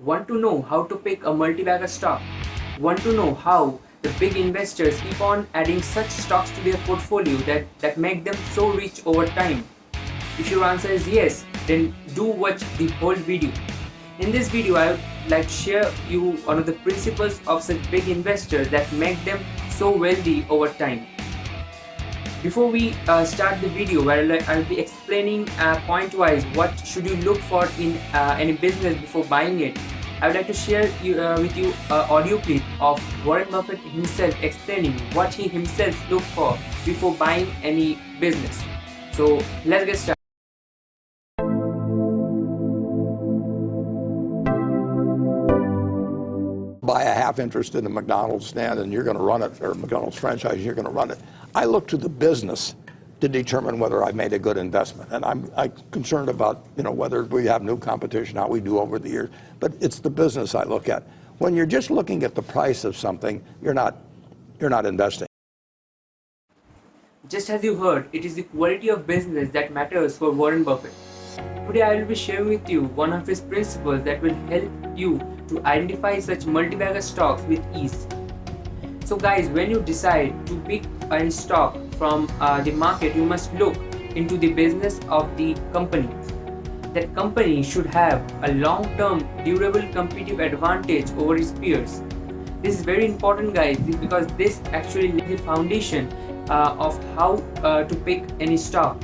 Want to know how to pick a multi-bagger stock? Want to know how the big investors keep on adding such stocks to their portfolio that make them so rich over time? If your answer is yes, then do watch the whole video. In this video, I would like to share you one of the principles of such big investors that make them so wealthy over time. Before we start the video, where I'll be explaining point-wise what should you look for in any business before buying it, I would like to share with you an audio clip of Warren Buffett himself explaining what he himself looked for before buying any business. So let's get started. Buy a half interest in a McDonald's stand and you're going to run it, or McDonald's franchise, and you're going to run it. I look to the business to determine whether I've made a good investment. And I'm concerned about, whether we have new competition, how we do over the years. But it's the business I look at. When you're just looking at the price of something, you're not investing. Just as you heard, it is the quality of business that matters for Warren Buffett. Today I will be sharing with you one of his principles that will help you to identify such multi-bagger stocks with ease. So guys, when you decide to pick a stock from the market, you must look into the business of the company. That company should have a long-term durable competitive advantage over its peers. This is very important, guys, because this actually lays the foundation of how to pick any stock.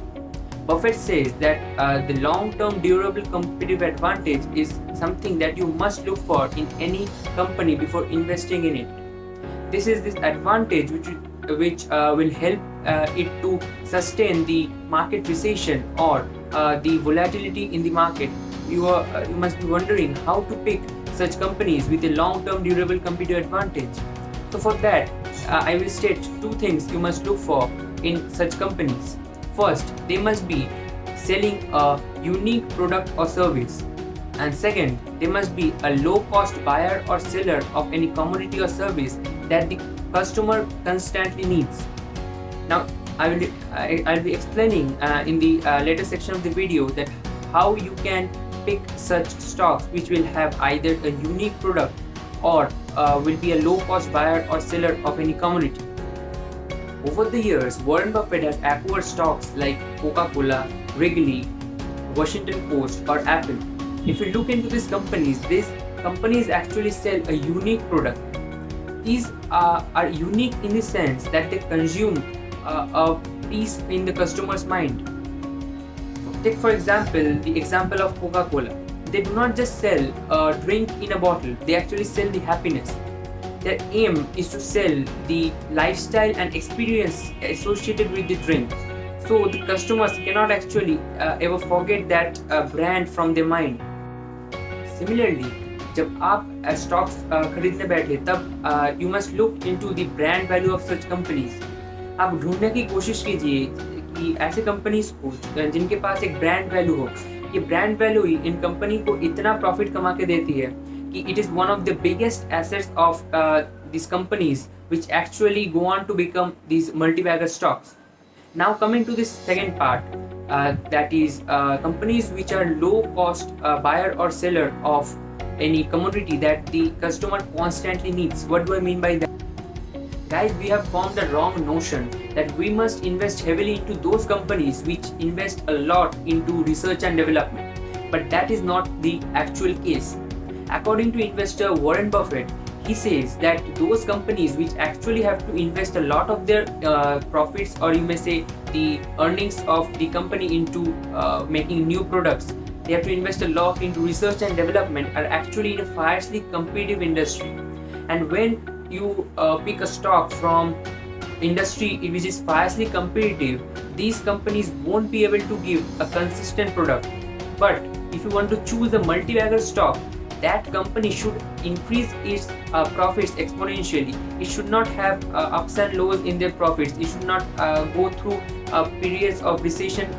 Buffett says that the long-term durable competitive advantage is something that you must look for in any company before investing in it. This is this advantage which will help it to sustain the market recession or the volatility in the market. You must be wondering how to pick such companies with a long-term durable competitive advantage. So for that, I will state two things you must look for in such companies. First, they must be selling a unique product or service. And second, they must be a low-cost buyer or seller of any commodity or service that the customer constantly needs. Now, I'll be explaining in the later section of the video that how you can pick such stocks which will have either a unique product or will be a low-cost buyer or seller of any commodity. Over the years, Warren Buffett has acquired stocks like Coca-Cola, Wrigley, Washington Post, or Apple. If you look into these companies actually sell a unique product. These are unique in the sense that they consume a piece in the customer's mind. Take for example the example of Coca-Cola. They do not just sell a drink in a bottle, they actually sell the happiness. Their aim is to sell the lifestyle and experience associated with the drink. So the customers cannot actually ever forget that brand from their mind. Similarly, जब आप stocks खरीदने बैठे तब you must look into the brand value of such companies. आप ढूंढने की कोशिश कीजिए कि ऐसे कंपनीज को जिनके पास एक ब्रांड वैल्यू हो. ये ब्रांड वैल्यू ही इन कंपनी को इतना प्रॉफिट कमा के देती है कि it is one of the biggest assets of these companies which actually go on to become these multi-bagger stocks. Now coming to this second part, that is companies which are low cost buyer or seller of any commodity that the customer constantly needs. What do I mean by that? Guys, we have formed the wrong notion that we must invest heavily into those companies which invest a lot into research and development. But that is not the actual case. According to investor Warren Buffett, he says that those companies which actually have to invest a lot of their profits, or you may say the earnings of the company into making new products, they have to invest a lot into research and development, are actually in a fiercely competitive industry. And when you pick a stock from industry which is fiercely competitive, these companies won't be able to give a consistent product. But if you want to choose a multi-bagger stock, that company should increase its profits exponentially. It should not have ups and lows in their profits. It should not go through periods of recession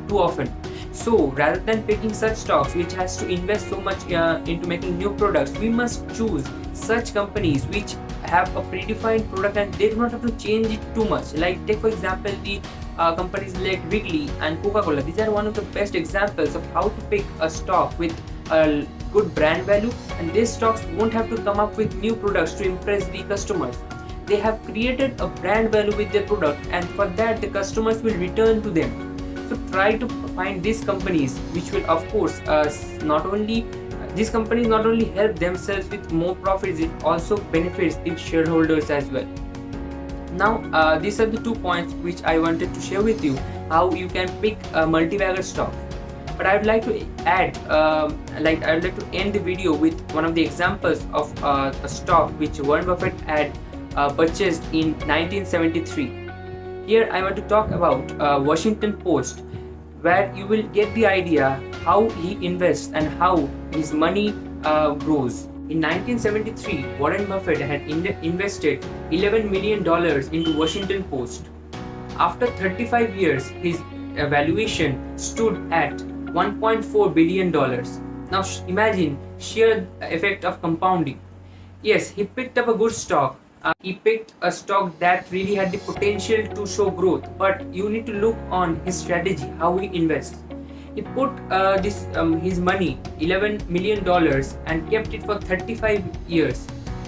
too often. So rather than picking such stocks which has to invest so much into making new products, we must choose such companies which have a predefined product and they do not have to change it too much. Like take for example the companies like Wrigley and Coca-Cola. These are one of the best examples of how to pick a stock with a good brand value, and these stocks won't have to come up with new products to impress the customers. They have created a brand value with their product, and for that the customers will return to them. So try to find these companies which will, of course, these companies not only help themselves with more profits, it also benefits the shareholders as well. Now, these are the 2 points which I wanted to share with you, how you can pick a multi-bagger stock. But I would like to add, I would like to end the video with one of the examples of a stock which Warren Buffett had purchased in 1973. Here I want to talk about Washington Post, where you will get the idea how he invests and how his money grows. In 1973, Warren Buffett had invested $11 million into Washington Post. After 35 years, his valuation stood at $1.4 billion. Now imagine sheer effect of compounding. Yes, he picked up a good stock. He picked a stock that really had the potential to show growth, but you need to look on his strategy, how he invests. He put his money, $11 million, and kept it for 35 years.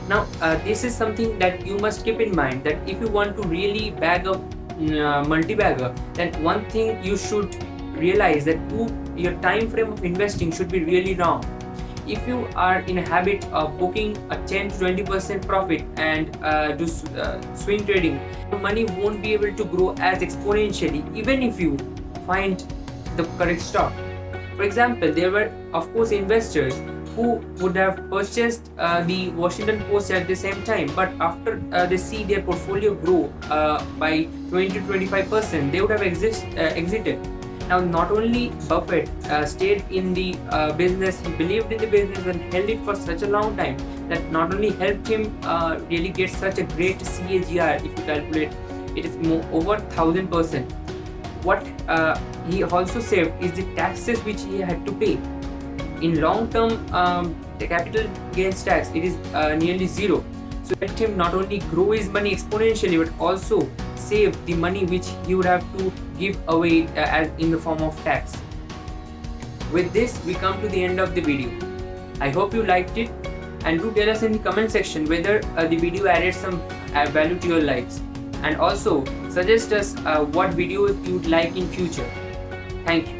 Now, this is something that you must keep in mind, that if you want to really bag up multi-bagger, then one thing you should realize that your time frame of investing should be really long. If you are in a habit of booking a 10 to 20% profit and do swing trading, your money won't be able to grow as exponentially even if you find the correct stock. For example, there were of course investors who would have purchased the Washington Post at the same time, but after they see their portfolio grow by 20 to 25%, they would have exited. Now, not only Buffett stayed in the business, he believed in the business and held it for such a long time that not only helped him really get such a great CAGR, if you calculate, it is over 1000%. What he also saved is the taxes which he had to pay. In long term, the capital gains tax, it is nearly zero. So it helped him not only grow his money exponentially, but also save the money which he would have to give away as in the form of tax. With this, we come to the end of the video. I hope you liked it, and do tell us in the comment section whether the video added some value to your lives, and also suggest us what videos you would like in future. Thank you.